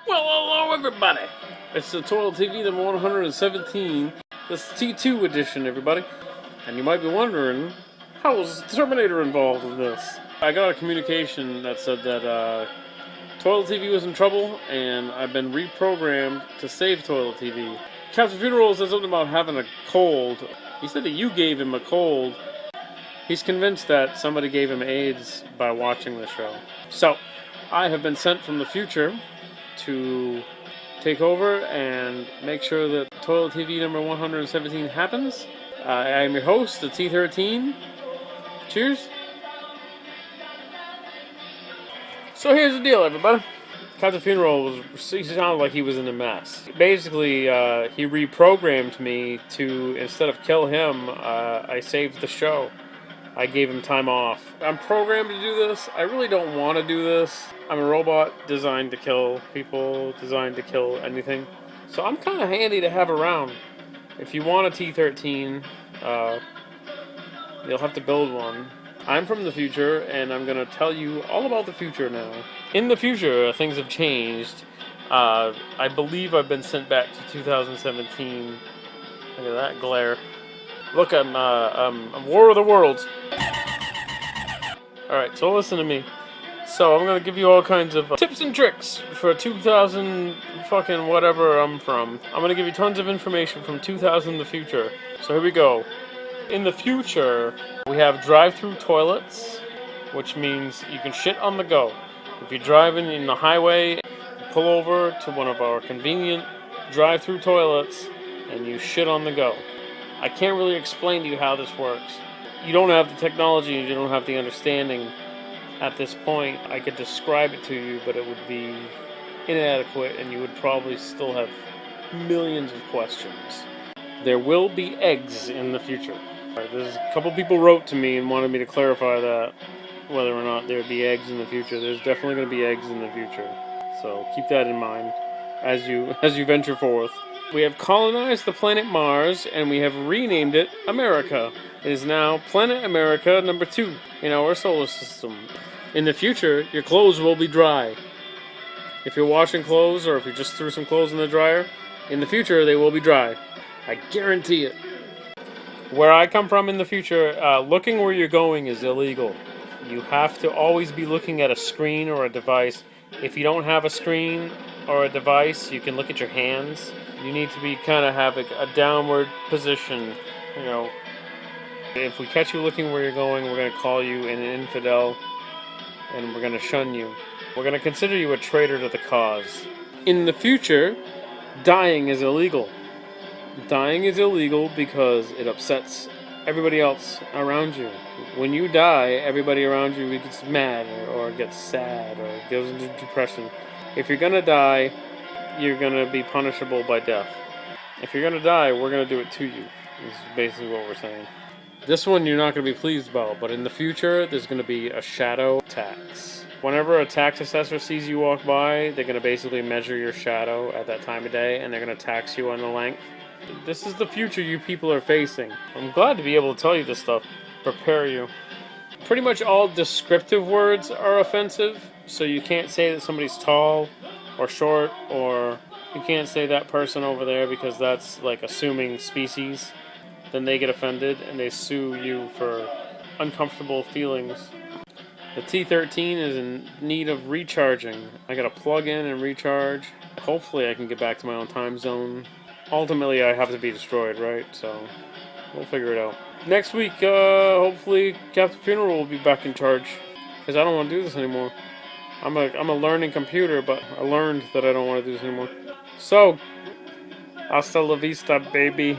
Well, hello everybody! It's the Toilet TV number 117. This is T2 edition, everybody. And you might be wondering, how was Terminator involved in this? I got a communication that said that Toilet TV was in trouble, and I've been reprogrammed to save Toilet TV. Captain Funeral said something about having a cold. He said that you gave him a cold. He's convinced that somebody gave him AIDS by watching the show. So, I have been sent from the future to take over and make sure that Toilet TV number 117 happens. I am your host, the T13. Cheers. So here's the deal, everybody. Captain Funeral he sounded like he was in a mess. Basically, he reprogrammed me to, instead of kill him, I saved the show. I gave him time off. I'm programmed to do this. I really don't want to do this. I'm a robot designed to kill people, designed to kill anything. So I'm kind of handy to have around. If you want a T13, you'll have to build one. I'm from the future, and I'm going to tell you all about the future now. In the future, things have changed. I believe I've been sent back to 2017. Look at that glare. Look, I'm War of the Worlds. Alright, so listen to me. So, I'm gonna give you all kinds of tips and tricks for 2000 fucking whatever I'm from. I'm gonna give you tons of information from 2000 the future. So here we go. In the future, we have drive-through toilets, which means you can shit on the go. If you're driving in the highway, pull over to one of our convenient drive-through toilets, and you shit on the go. I can't really explain to you how this works. You don't have the technology and you don't have the understanding at this point. I could describe it to you, but it would be inadequate and you would probably still have millions of questions. There will be eggs in the future. There's a couple people wrote to me and wanted me to clarify that, whether or not there would be eggs in the future. There's definitely going to be eggs in the future. So keep that in mind as you venture forth. We have colonized the planet Mars, and we have renamed it America. It is now Planet America number 2 in our solar system. In the future, your clothes will be dry. If you're washing clothes, or if you just threw some clothes in the dryer, in the future they will be dry. I guarantee it. Where I come from in the future, looking where you're going is illegal. You have to always be looking at a screen or a device. If you don't have a screen or a device, you can look at your hands. You need to be kind of have a downward position, you know. If we catch you looking where you're going, we're going to call you an infidel, and we're going to shun you. We're going to consider you a traitor to the cause. In the future, dying is illegal. Dying is illegal because it upsets everybody else around you. When you die, everybody around you gets mad or gets sad or goes into depression. If you're going to die, you're going to be punishable by death. If you're going to die, we're going to do it to you, is basically what we're saying. This one you're not going to be pleased about, but in the future, there's going to be a shadow tax. Whenever a tax assessor sees you walk by, they're going to basically measure your shadow at that time of day, and they're going to tax you on the length. This is the future you people are facing. I'm glad to be able to tell you this stuff, prepare you. Pretty much all descriptive words are offensive, so you can't say that somebody's tall or short, or you can't say that person over there because that's like assuming species. Then they get offended and they sue you for uncomfortable feelings. The T13 is in need of recharging. I gotta plug in and recharge. Hopefully I can get back to my own time zone. Ultimately I have to be destroyed, right? So we'll figure it out. Next week, hopefully Captain Funeral will be back in charge, because I don't want to do this anymore. I'm a learning computer, but I learned that I don't want to do this anymore. So, hasta la vista, baby.